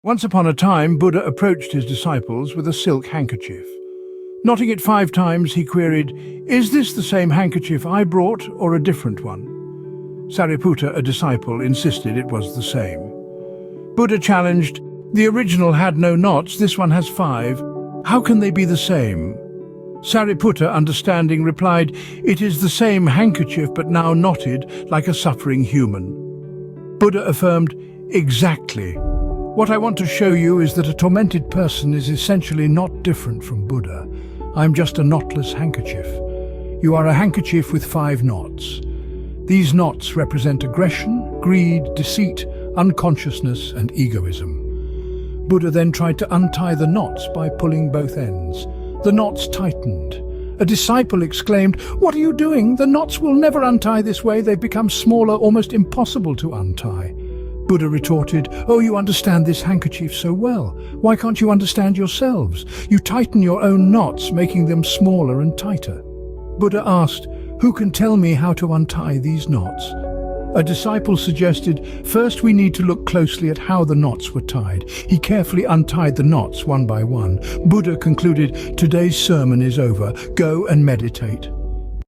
Once upon a time, Buddha approached his disciples with a silk handkerchief. Knotting it 5 times, he queried, "Is this the same handkerchief I brought or a different one?" Sariputta, a disciple, insisted it was the same. Buddha challenged, "The original had no knots, this one has 5. How can they be the same?" Sariputta, understanding, replied, "It is the same handkerchief but now knotted like a suffering human." Buddha affirmed, "Exactly. What I want to show you is that a tormented person is essentially not different from Buddha. I'm just a knotless handkerchief. You are a handkerchief with 5 knots. These knots represent aggression, greed, deceit, unconsciousness, and egoism." Buddha then tried to untie the knots by pulling both ends. The knots tightened. A disciple exclaimed, "What are you doing? The knots will never untie this way. They've become smaller, almost impossible to untie." Buddha retorted, "Oh, you understand this handkerchief so well. Why can't you understand yourselves? You tighten your own knots, making them smaller and tighter." Buddha asked, "Who can tell me how to untie these knots?" A disciple suggested, "First we need to look closely at how the knots were tied." He carefully untied the knots one by one. Buddha concluded, "Today's sermon is over. Go and meditate."